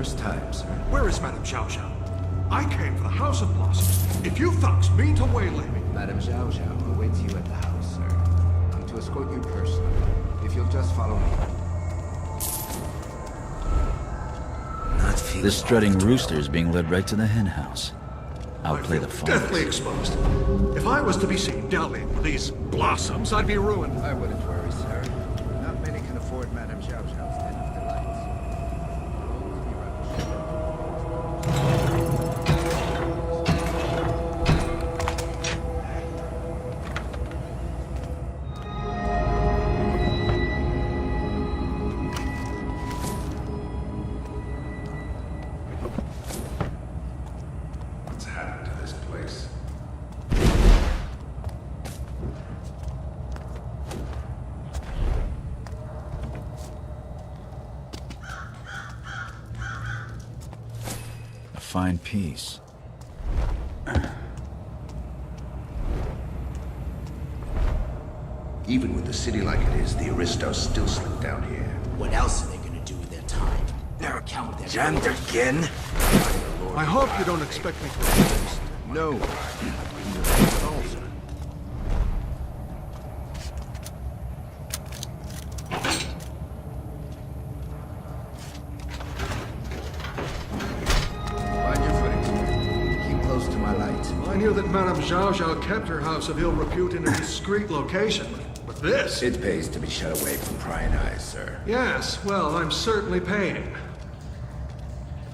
first time, sir. Where is Madame Zhao Zhao? I came for the House of Blossoms. If you thugs mean to waylay me... Madame Zhao Zhao awaits you at the house, sir. I'm to escort you personally. If you'll just follow me. Not feeling This strutting rooster is being led right to the hen house. I'll play the phone. deathly exposed. If I was to be seen dallying with these blossoms, I'd be ruined. I wouldn't worry, sir. Not many can afford Madame Zhao Zhao's den of delights. What's happened to this place? A fine piece. Even with the city like it is, the Aristos still slip down here. What else are they gonna do with their time? Better account their Jammed again? I hope you don't expect me to resist. No. Find your footing, sir. Keep close to my light. I knew that Madame Zhao Zhao kept her house of ill repute in a discreet location. But this... It pays to be shut away from prying eyes, sir. Yes, well, I'm certainly paying.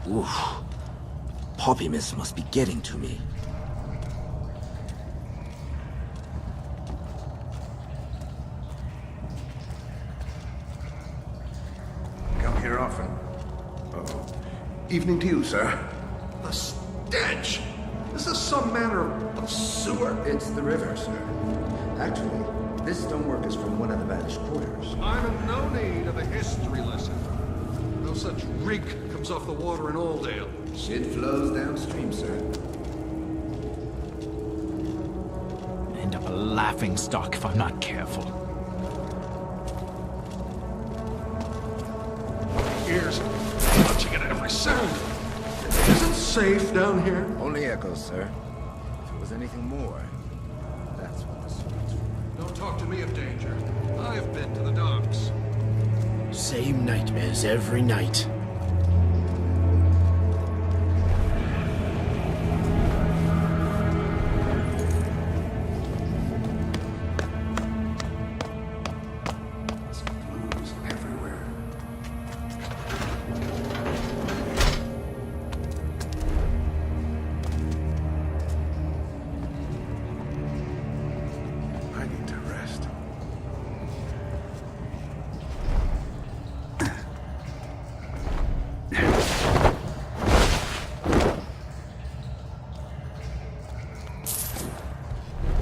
Oof. Poppy Miss must be getting to me. Come here often. Oh. Evening to you, sir. The stench! This is some manner of sewer. It's the river, sir. Actually, this stonework is from one of the banished quarters. I'm in no need of a history lesson. No such reek comes off the water in Oldale. It flows downstream, sir. End up a laughing stock if I'm not careful. Ears clutching at every sound. Is it safe down here? Only echoes, sir. If it was anything more, that's what the sewers were. Don't talk to me of danger. I've been to the docks. Same nightmares every night. Clues everywhere. I need to rest.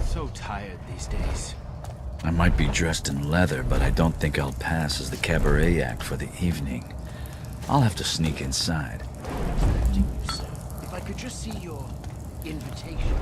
So tired these days. I might be dressed in leather, but I don't think I'll pass as the cabaret act for the evening. I'll have to sneak inside. If I could just see your invitation.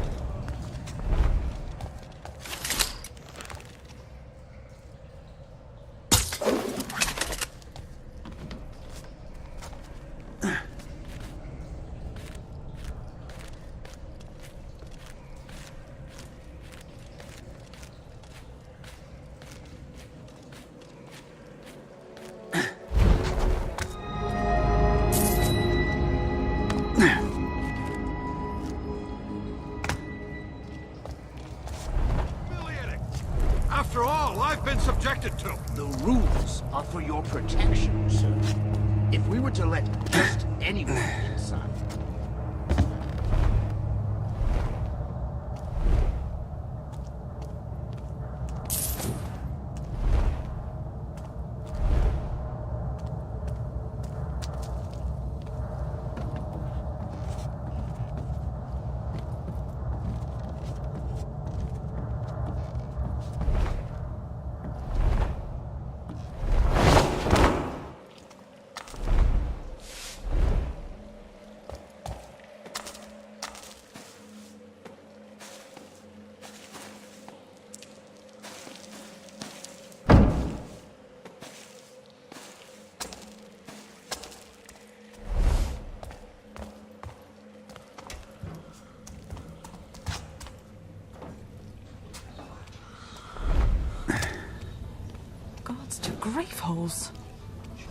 Humiliating. After all I've been subjected to. The rules are for your protection, sir. If we were to let just anyone inside... grave holes.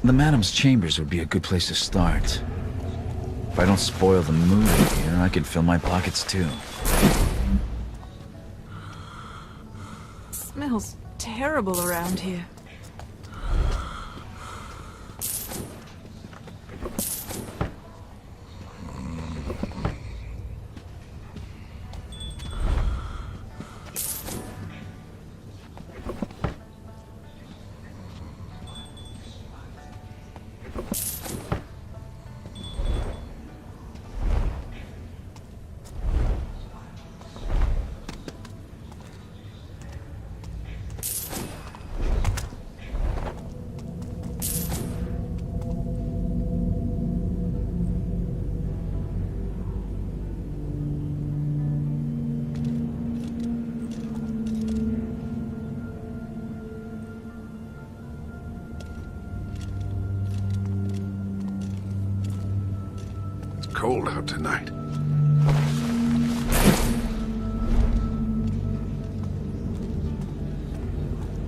The Madam's chambers would be a good place to start. If I don't spoil the mood in here, I can fill my pockets too. Smells terrible around here. Cold out tonight.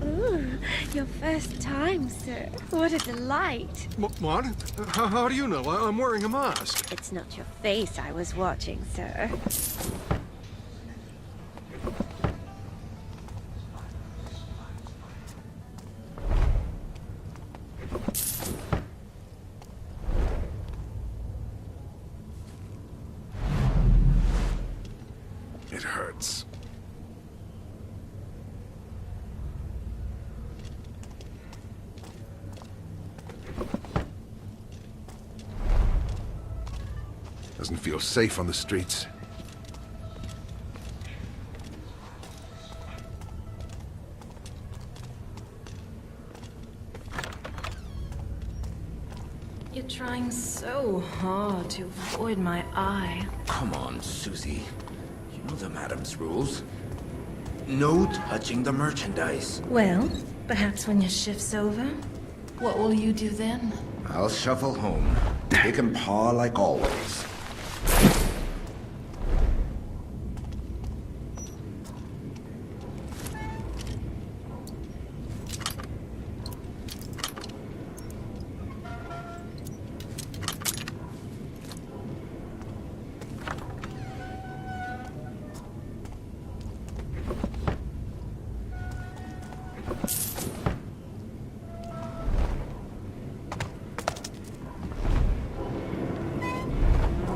Ooh, your first time, sir. What a delight. What? How do you know? I'm wearing a mask. It's not your face I was watching, sir. It hurts. Doesn't feel safe on the streets. You're trying so hard to avoid my eye. Come on, Susie. You know the Madam's rules. No touching the merchandise. Well, perhaps when your shift's over, what will you do then? I'll shuffle home. Pick and paw like always.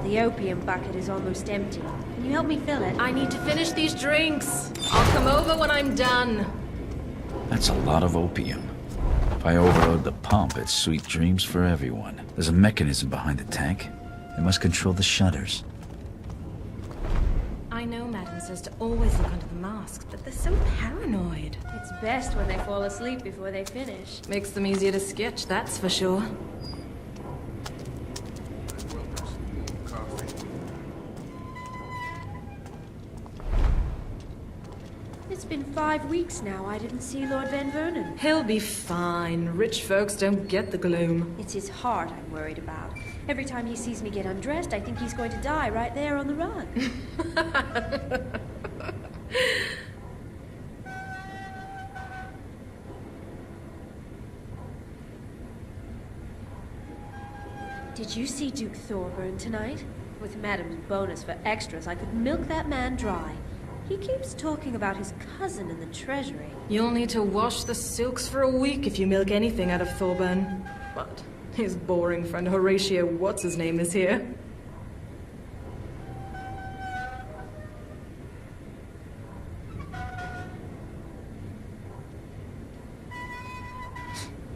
The opium bucket is almost empty. Can you help me fill it? I need to finish these drinks. I'll come over when I'm done. That's a lot of opium. If I overload the pump, it's sweet dreams for everyone. There's a mechanism behind the tank. It must control the shutters. I know Madam says to always look under the masks, but they're so paranoid. It's best when they fall asleep before they finish. Makes them easier to sketch, that's for sure. It's been 5 weeks now I didn't see Lord Van Vernon. He'll be fine. Rich folks don't get the gloom. It's his heart I'm worried about. Every time he sees me get undressed, I think he's going to die right there on the run. Did you see Duke Thorburn tonight? With Madam's bonus for extras, I could milk that man dry. He keeps talking about his cousin in the treasury. You'll need to wash the silks for a week if you milk anything out of Thorburn. But his boring friend Horatio What's-His-Name is here.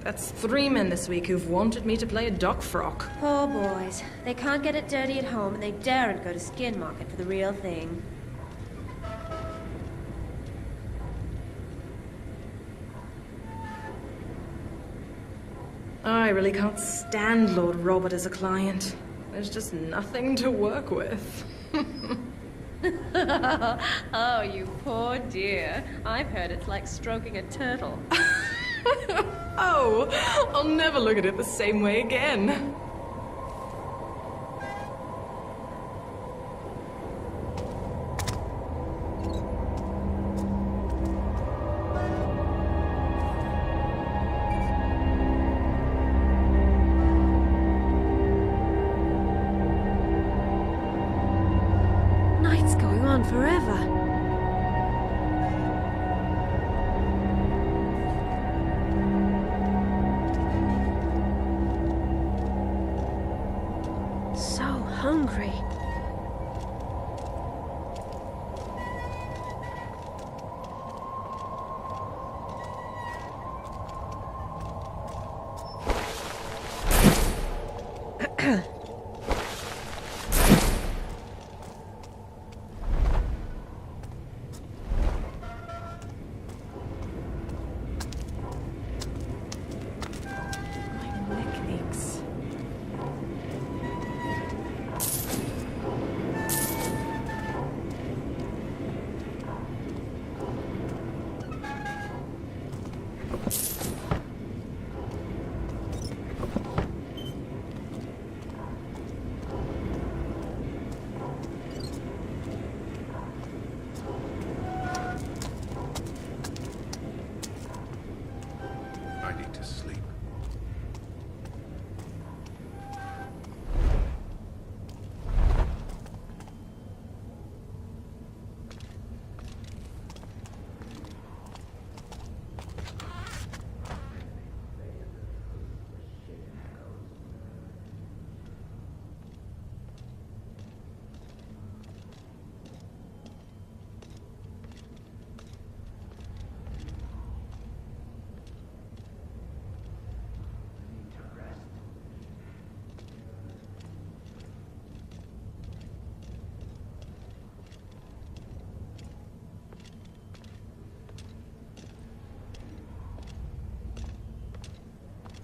That's 3 men this week who've wanted me to play a dock frock. Poor boys. They can't get it dirty at home, and they daren't go to Skin Market for the real thing. I really can't stand Lord Robert as a client. There's just nothing to work with. Oh, you poor dear. I've heard it's like stroking a turtle. Oh, I'll never look at it the same way again. night's going on forever. So hungry. My neck aches. I need to sleep.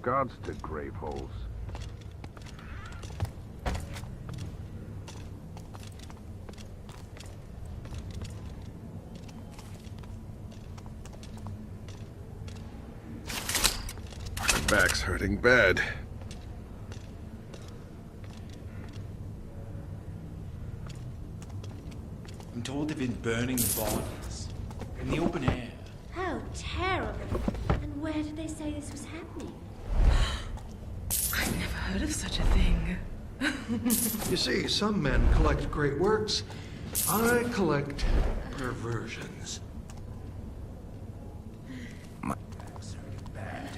Gods to grave holes. My back's hurting bad. I'm told they've been burning the bodies in the open air. How terrible. And where did they say this was happening? I've never heard of such a thing. You see, some men collect great works. I collect perversions. My back's hurting bad.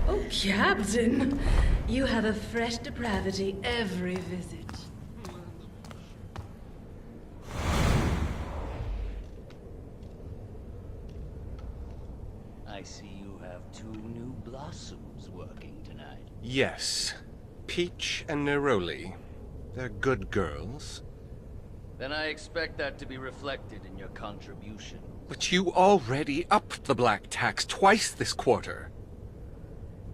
Oh, Captain! You have a fresh depravity every visit. I see you have two new blossoms working tonight. Yes. Peach and Neroli. They're good girls. Then I expect that to be reflected in your contribution. But you already upped the black tax twice this quarter.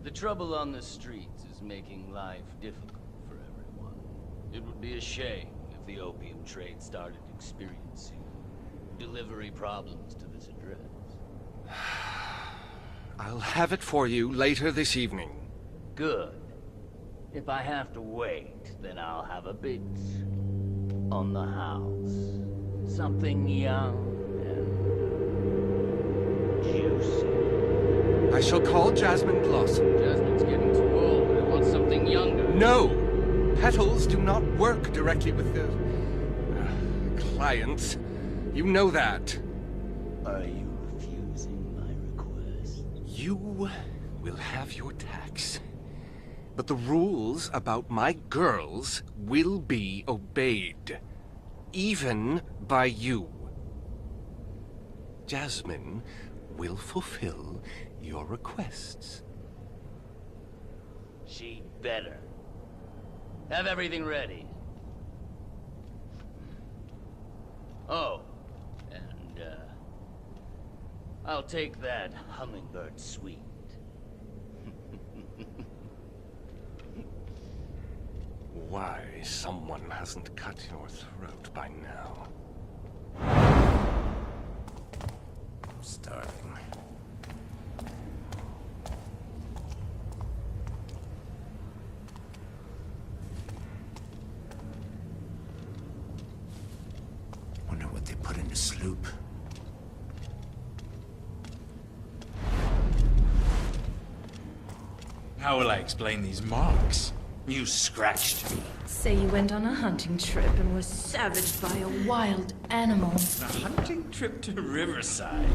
The trouble on the streets is making life difficult for everyone. It would be a shame if the opium trade started experiencing delivery problems to this address. I'll have it for you later this evening. Good. If I have to wait, then I'll have a bit on the house. Something young and juicy. I shall call Jasmine Blossom. Jasmine's getting too old. I want something younger. No! Petals do not work directly with the... clients. You know that. Are you refusing my request? You will have your tax. But the rules about my girls will be obeyed. Even by you. Jasmine will fulfill your requests. She'd better. Have everything ready. Oh, and, I'll take that hummingbird sweet. Why someone hasn't cut your throat by now? I'm starving. Wonder what they put in the sloop. How will I explain these marks? You scratched me. Say you went on a hunting trip and were savaged by a wild animal. A hunting trip to Riverside.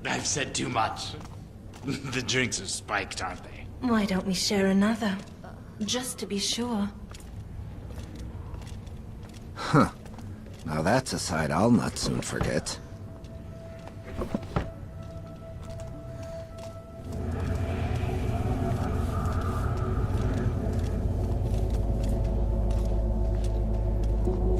I've said too much. The drinks are spiked, aren't they? Why don't we share another? Just to be sure. Huh. Now that's a sight I'll not soon forget.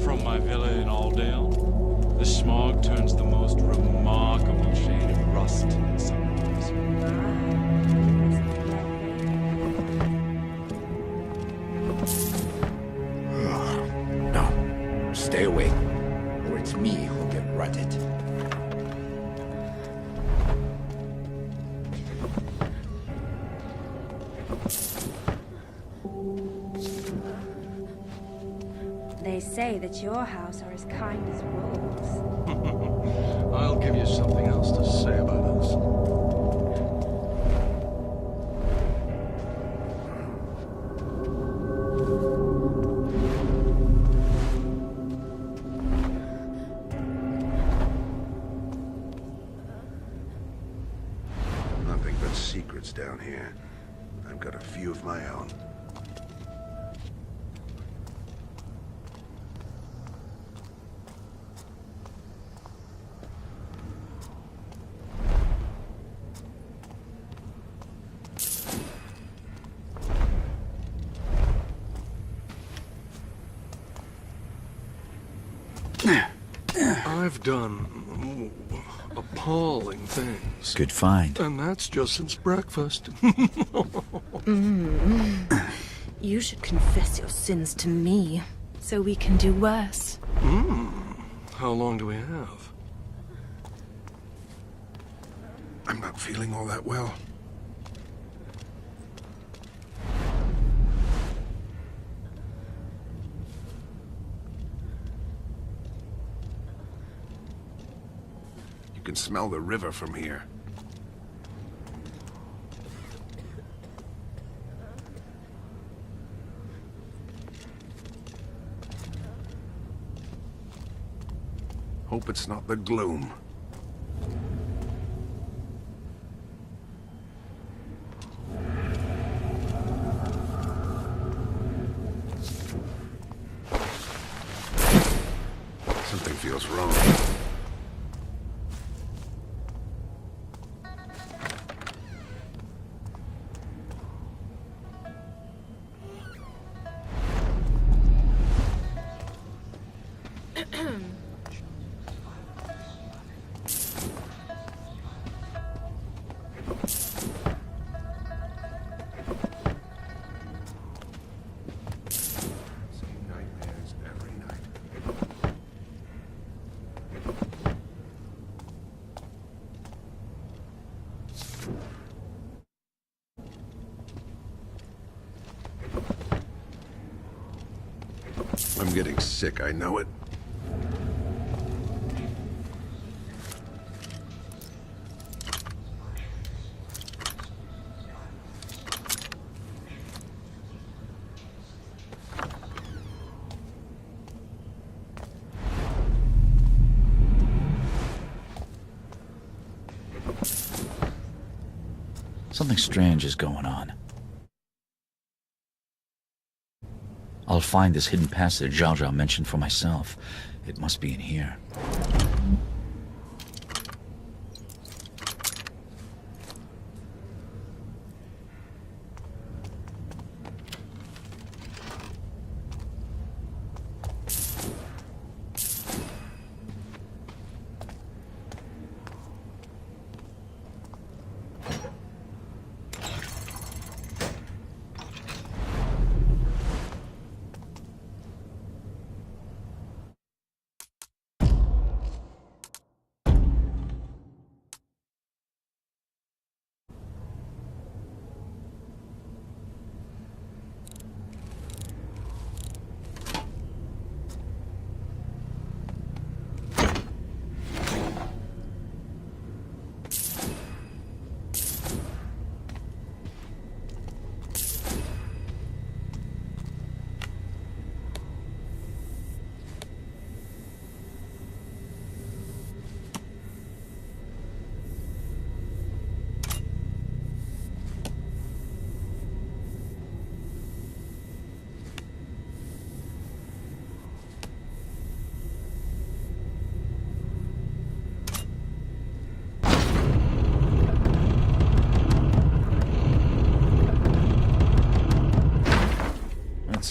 From my villa in Aldale, the smog turns the most remarkable shade of rust in sunrise. No. Stay away, or it's me who'll get rutted. They say that your house are as kind as wolves. I'll give you something else to say about us. Nothing but secrets down here. I've got a few of my own. I've done appalling things. Good find. And that's just since breakfast. You should confess your sins to me, so we can do worse. How long do we have? I'm not feeling all that well. You can smell the river from here. Hope it's not the gloom. Something feels wrong. Nightmares every night. I'm getting sick, I know it. Something strange is going on. I'll find this hidden passage Zhao Zhao mentioned for myself. It must be in here.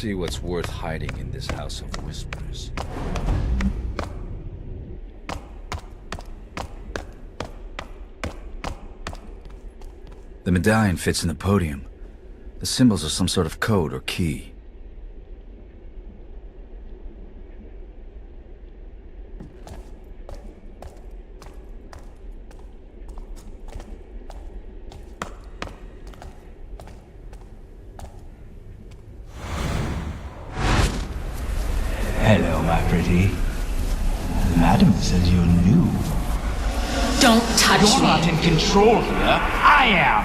see what's worth hiding in this House of Whispers. The medallion fits in the podium. The symbols are some sort of code or key. Hello, my pretty. Madam says you're new. Don't touch You're me. not in control here. I am.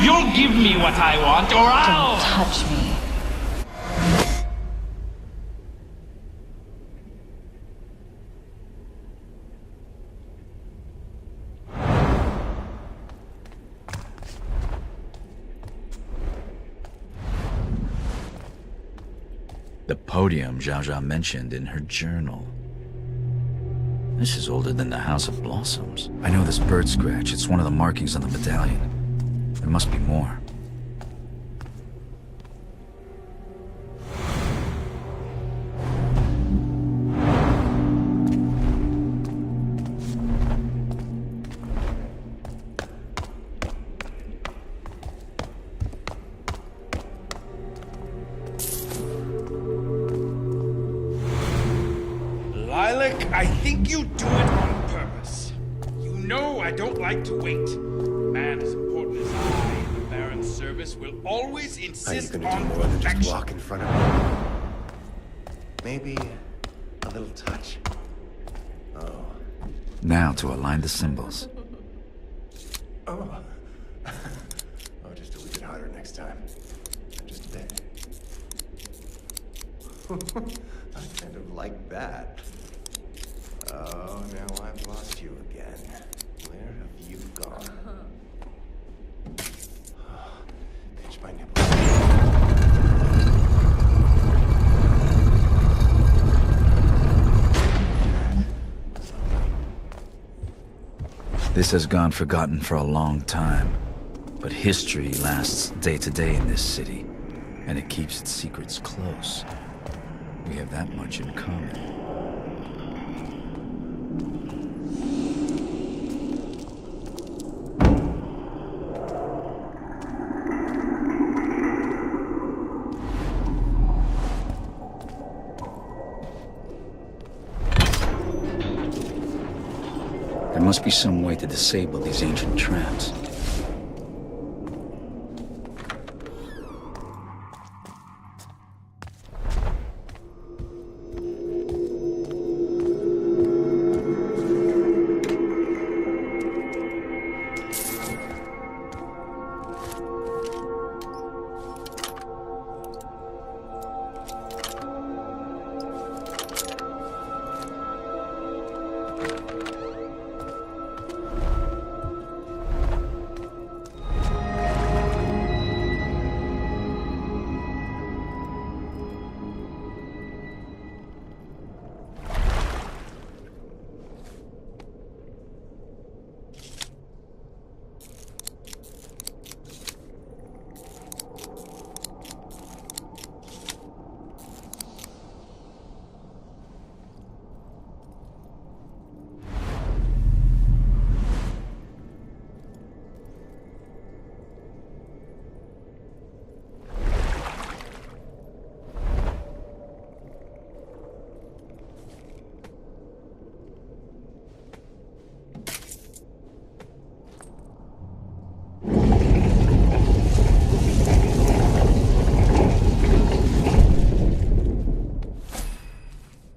You'll give me what I want, or I'll... Don't touch me. The podium Zhao Zhao mentioned in her journal. This is older than the House of Blossoms. I know this bird scratch. It's one of the markings on the medallion. There must be more. Lilac, I think you do it on purpose. You know I don't like to wait. A man as important as I in the Baron's service will always insist Are you gonna on do more than just perfection. walk in front of me? Maybe a little touch. Oh. Now to align the symbols. Oh. Oh, just a wee bit harder next time. Just a bit. I kind of like that. Oh, now I've lost you again. Where have you gone? Pinch my nipples. This has gone forgotten for a long time, but history lasts day to day in this city, and it keeps its secrets close. We have that much in common. There must be some way to disable these ancient traps.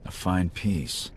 Fine piece.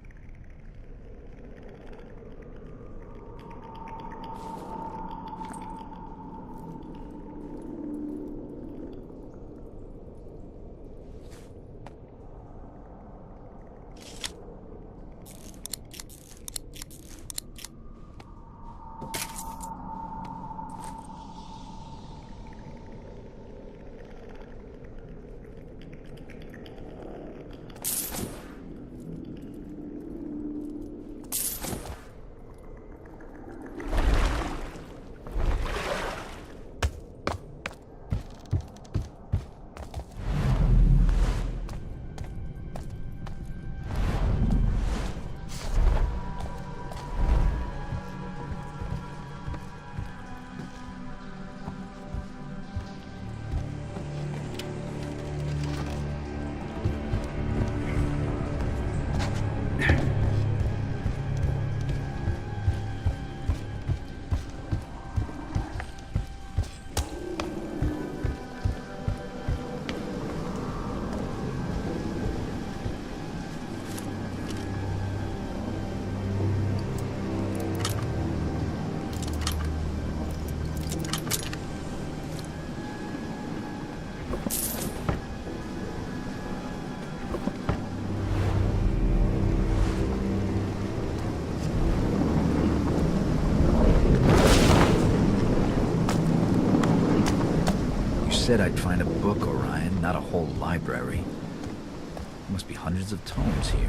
said I'd find a book, Orion, not a whole library. There must be hundreds of tomes here.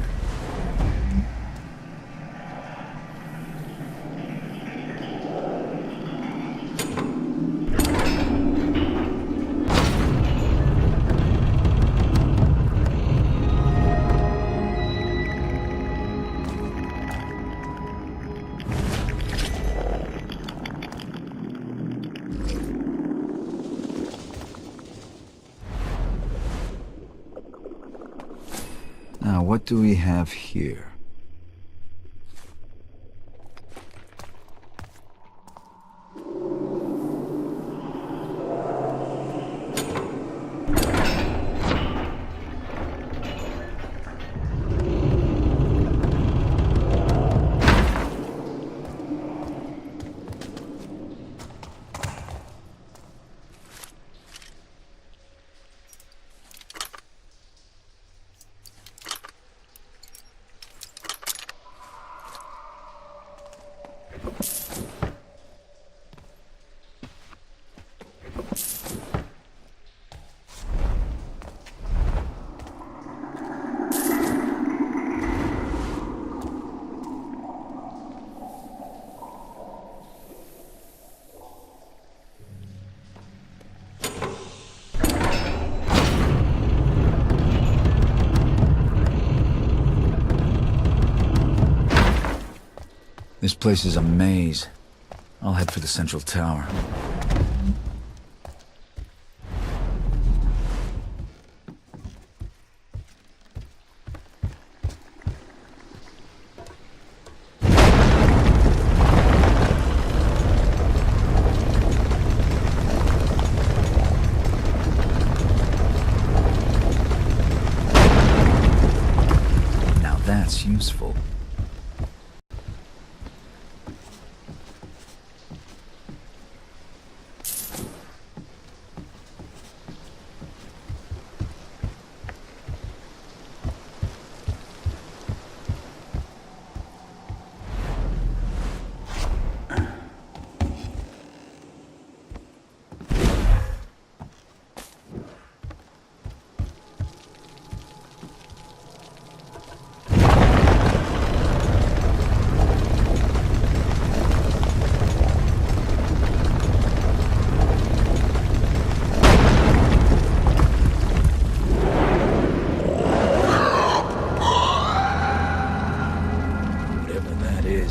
Now, what do we have here? This place is a maze. I'll head for the central tower. Now that's useful.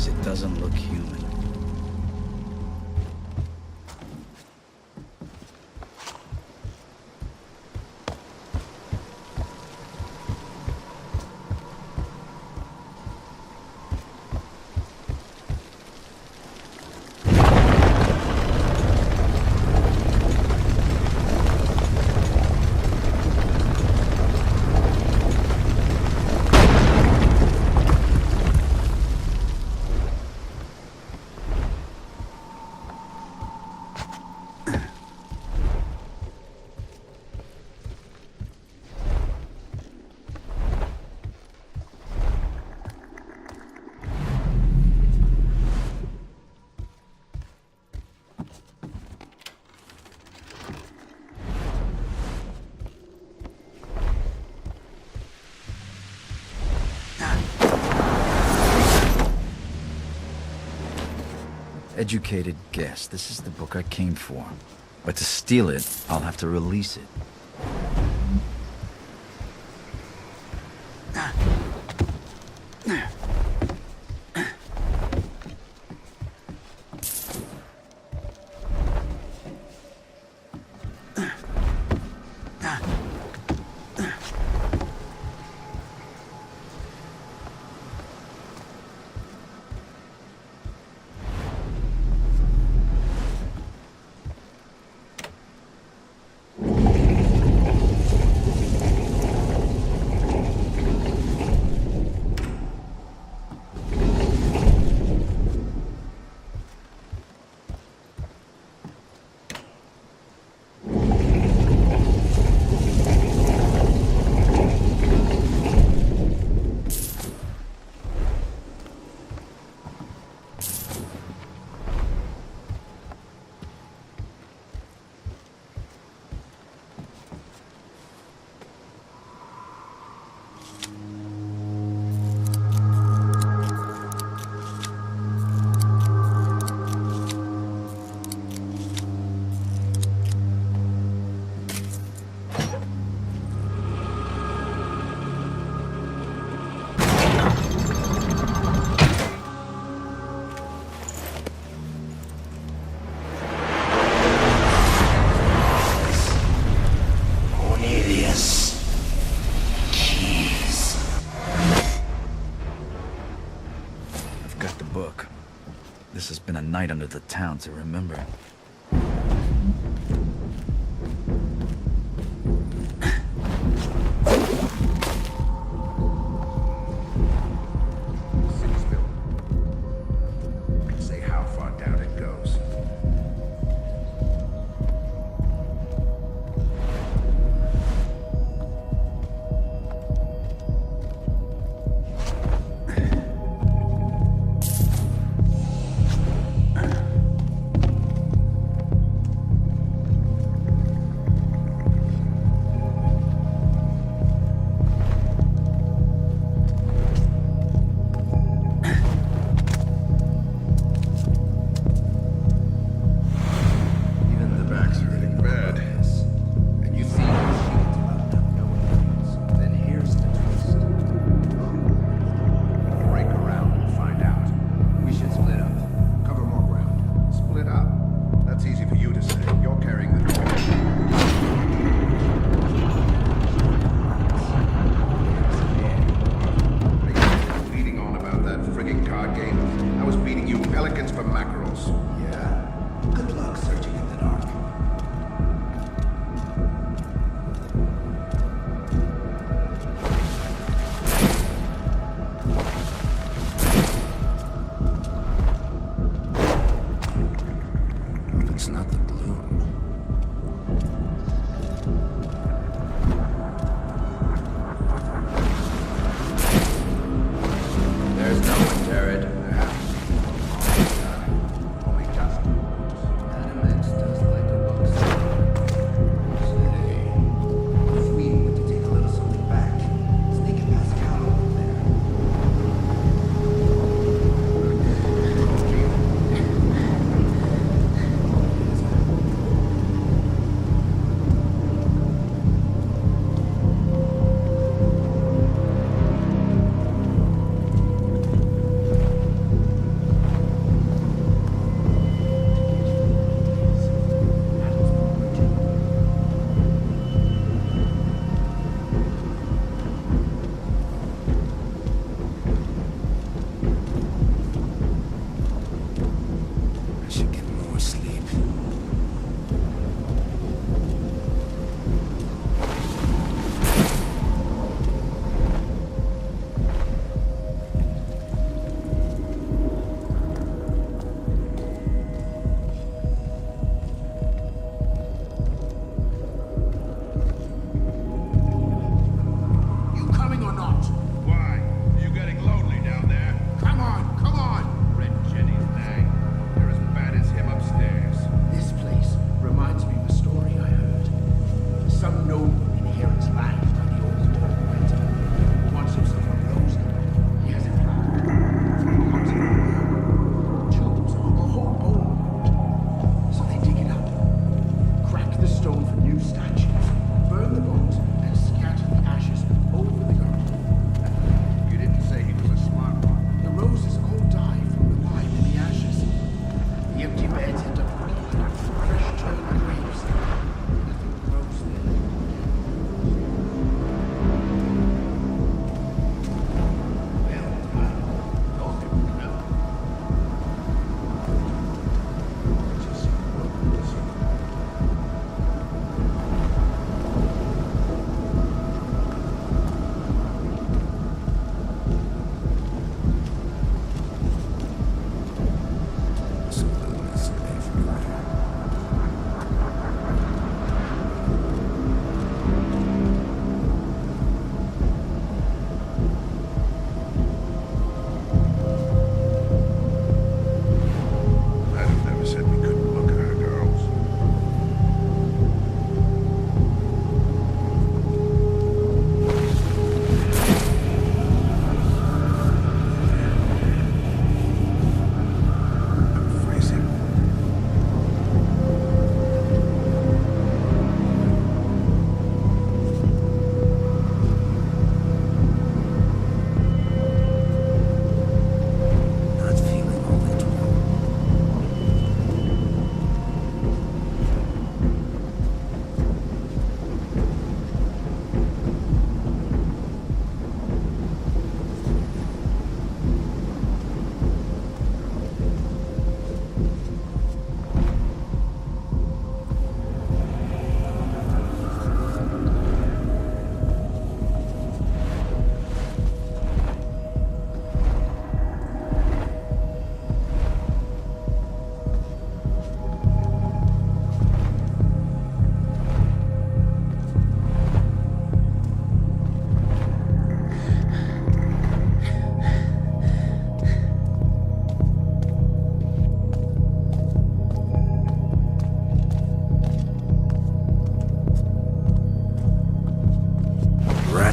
It doesn't look human. Educated guess. This is the book I came for. But to steal it, I'll have to release it. This has been a night under the town to remember. City's built. Say how far down it goes.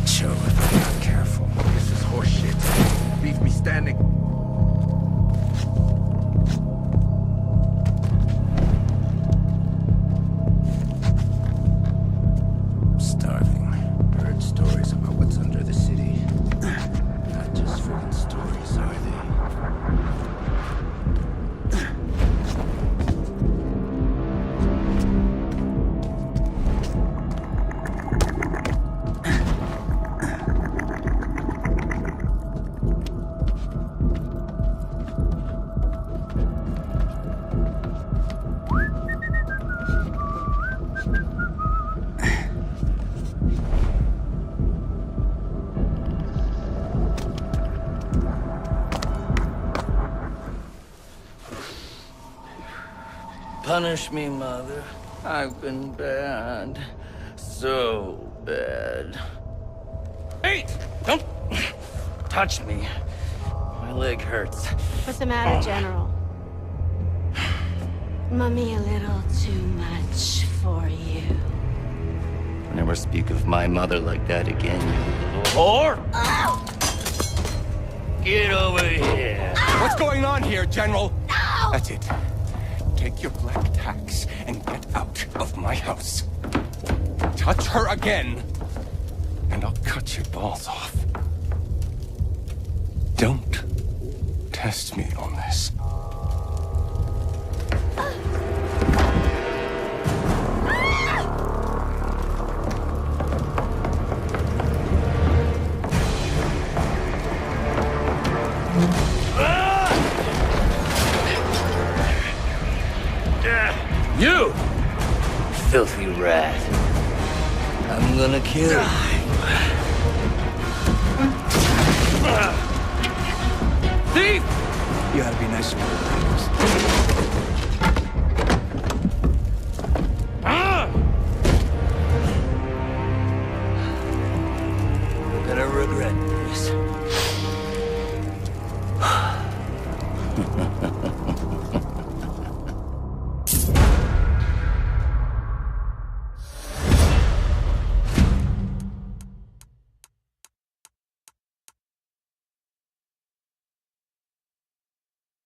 macho if I'm not careful. This is horseshit. Leave me standing. Starving. Heard stories about what's under the city. Not just friggin' stories, are they? Punish me, Mother. I've been bad. So bad. Hey! Don't touch me. My leg hurts. What's the matter, General? Mummy a little too much for you. Never speak of my mother like that again, you little whore! Get over here! What's going on here, General? No! That's it. Take your black tax and get out of my house. Touch her again, and I'll cut your balls off. Don't test me on this. You! Filthy rat. I'm gonna kill you. Thief! You gotta be nice to me. You're gonna regret this.